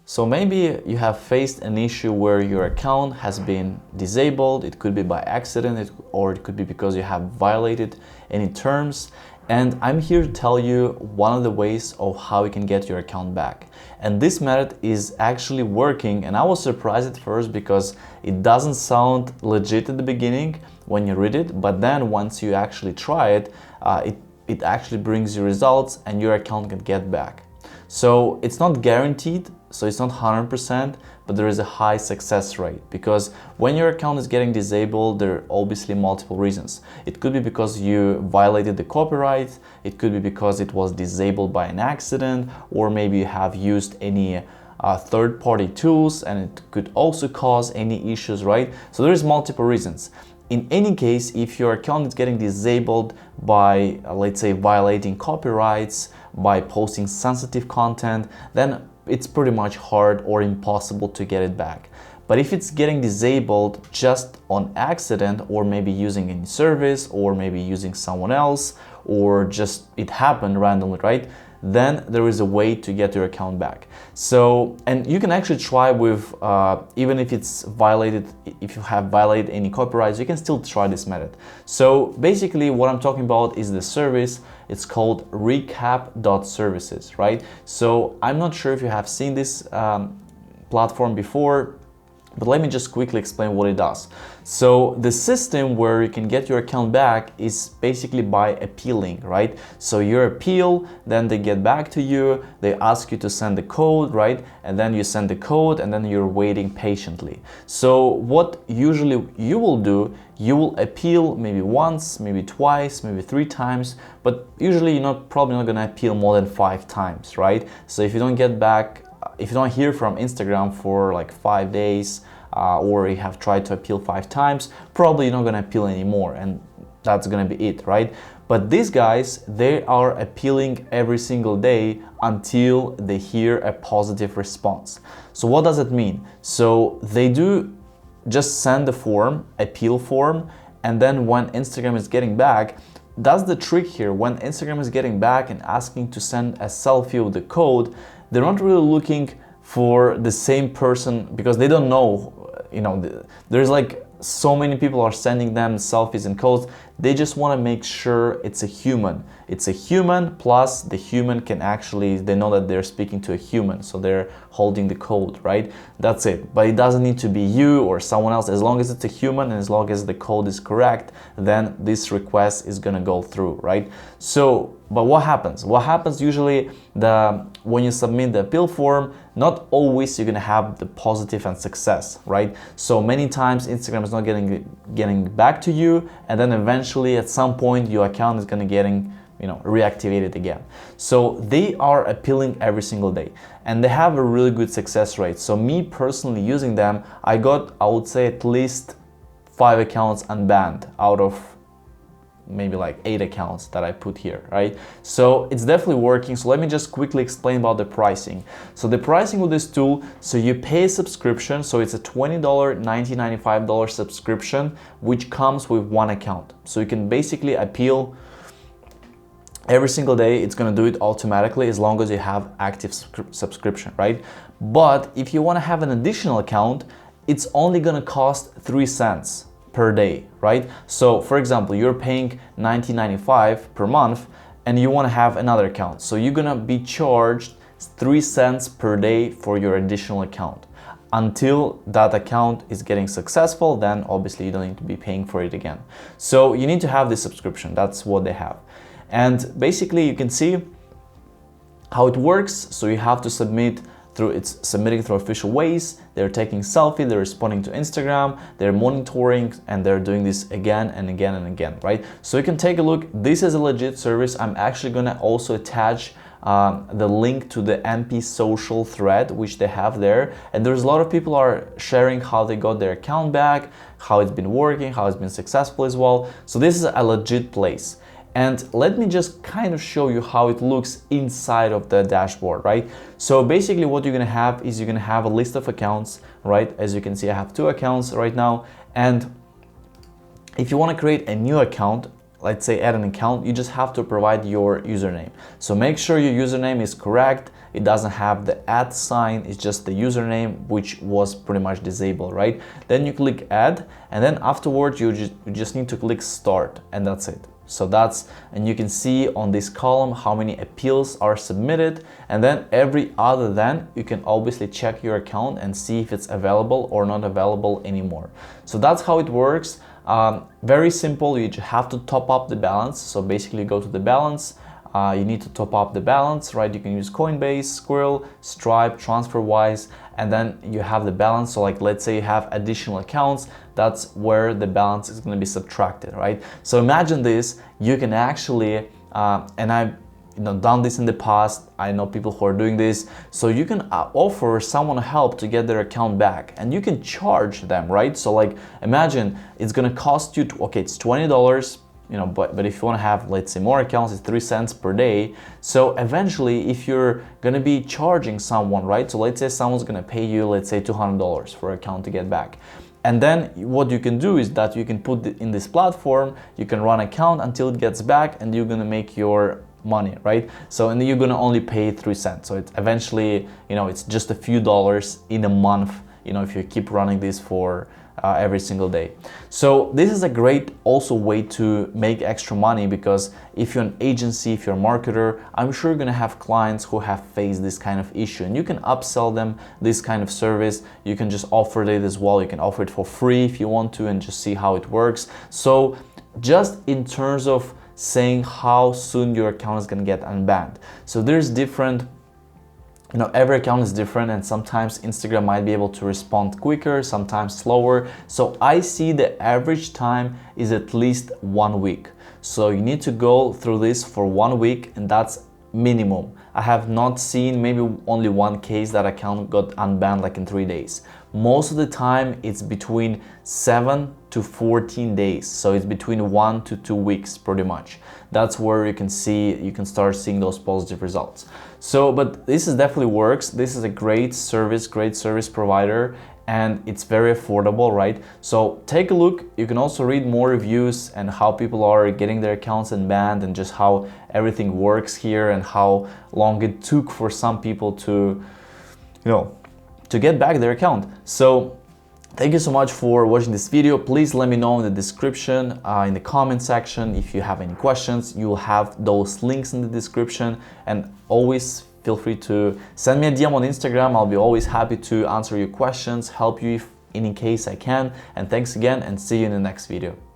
So maybe you have faced an issue where your account has been disabled. It could be by accident, or it could be because you have violated any terms. And I'm here to tell you one of the ways of how you can get your account back. And this method is actually working, and I was surprised at first because it doesn't sound legit at the beginning when you read it, but then once you actually try it, it actually brings you results and your account can get back. So it's not guaranteed, so it's not 100%, but there is a high success rate, because when your account is getting disabled, there are obviously multiple reasons. It could be because you violated the copyright, it could be because it was disabled by an accident, or maybe you have used any third-party tools, and it could also cause any issues, right? So there's multiple reasons. In any case, if your account is getting disabled by, let's say, violating copyrights, by posting sensitive content, then it's pretty much hard or impossible to get it back. But if it's getting disabled just on accident, or maybe using any service, or maybe using someone else, or just it happened randomly, right? Then there is a way to get your account back. So, and you can actually try with, even if it's violated, if you have violated any copyrights, you can still try this method. So basically what I'm talking about is the service. It's called recap.services, right? So I'm not sure if you have seen this platform before, but let me just quickly explain what it does. So the system where you can get your account back is basically by appealing, right? So you appeal, then they get back to you, they ask you to send the code, right? And then you send the code, and then you're waiting patiently. So what usually you will do, you will appeal maybe once, maybe twice, maybe 3 times, but usually you're probably not gonna appeal more than 5 times, right? So if you don't get back, if you don't hear from Instagram for like 5 days, or you have tried to appeal 5 times, probably you're not going to appeal anymore, and that's going to be it, right? But these guys, they are appealing every single day until they hear a positive response. So what does it mean? So they do just send the form, appeal form, and then when Instagram is getting back, that's the trick here. When Instagram is getting back and asking to send a selfie of the code, they're not really looking for the same person, because they don't know, there's like so many people are sending them selfies and codes. They just want to make sure it's a human. It's a human, plus the human can actually, they know that they're speaking to a human, so they're holding the code, right? That's it. But it doesn't need to be you or someone else. As long as it's a human and as long as the code is correct, then this request is gonna go through, right? So, but what happens? What happens usually, when you submit the appeal form, not always you're gonna have the positive and success, right? So many times Instagram is not getting back to you, and then eventually at some point your account is gonna getting reactivated again. So they are appealing every single day, and they have a really good success rate. So me personally using them, I would say at least 5 accounts unbanned out of maybe like 8 accounts that I put here, right? So it's definitely working. So let me just quickly explain about the pricing. So the pricing with this tool, so you pay a subscription, so it's a $20, $95 subscription, which comes with 1 account. So you can basically appeal every single day. It's going to do it automatically as long as you have active subscription, right? But if you want to have an additional account, it's only going to cost 3 cents per day, right? So for example, you're paying $19.95 per month and you want to have another account. So you're going to be charged 3 cents per day for your additional account. Until that account is getting successful, then obviously you don't need to be paying for it again. So you need to have this subscription. That's what they have. And basically you can see how it works. So you have to submitting through official ways. They're taking selfie, they're responding to Instagram, they're monitoring, and they're doing this again and again and again, right? So you can take a look. This is a legit service. I'm actually gonna also attach the link to the MP social thread, which they have there. And there's a lot of people are sharing how they got their account back, how it's been working, how it's been successful as well. So this is a legit place. And let me just kind of show you how it looks inside of the dashboard, right? So basically what you're gonna have is you're gonna have a list of accounts, right? As you can see, I have 2 accounts right now. And if you wanna create a new account, let's say add an account, you just have to provide your username. So make sure your username is correct. it doesn't have the add sign, it's just the username, which was pretty much disabled, right? Then you click add, and then afterwards you just need to click start, and that's it. So and you can see on this column how many appeals are submitted, and then every other than, you can obviously check your account and see if it's available or not available anymore. So that's how it works. Very simple. You just have to top up the balance. So basically you go to the balance, you need to top up the balance, right? You can use Coinbase, Squirrel, Stripe, TransferWise, and then you have the balance. So like, let's say you have additional accounts, that's where the balance is going to be subtracted, right? So imagine this, you can actually, and I've done this in the past, I know people who are doing this, so you can offer someone help to get their account back, and you can charge them, right? So like, imagine it's going to cost you, okay, it's $20, but if you want to have, let's say, more accounts, it's 3 cents per day. So eventually, if you're going to be charging someone, right? So let's say someone's going to pay you, let's say, $200 for an account to get back. And then what you can do is that you can put it in this platform, you can run account until it gets back, and you're going to make your money, right? So, and then you're going to only pay 3 cents. So it's eventually, it's just a few dollars in a month, if you keep running this for every single day. So this is a great also way to make extra money, because if you're an agency, if you're a marketer, I'm sure you're gonna have clients who have faced this kind of issue, and you can upsell them this kind of service. You can just offer it as well. You can offer it for free if you want to, and just see how it works. So just in terms of saying how soon your account is gonna get unbanned. So there's different, every account is different, and sometimes Instagram might be able to respond quicker, sometimes slower. So I see the average time is at least 1 week. So you need to go through this for 1 week, and that's minimum. I have not seen, maybe only one case that account got unbanned like in 3 days. Most of the time it's between 7 to 14 days. So it's between 1 to 2 weeks pretty much. That's where you can start seeing those positive results. So, but this definitely works. This is a great service provider, and it's very affordable, right? So take a look. You can also read more reviews and how people are getting their accounts unbanned, and just how everything works here, and how long it took for some people to, to get back their account. So thank you so much for watching this video. Please let me know in the description, in the comment section, if you have any questions. You will have those links in the description, and always feel free to send me a DM on Instagram. I'll be always happy to answer your questions, help you if in case I can. And thanks again, and see you in the next video.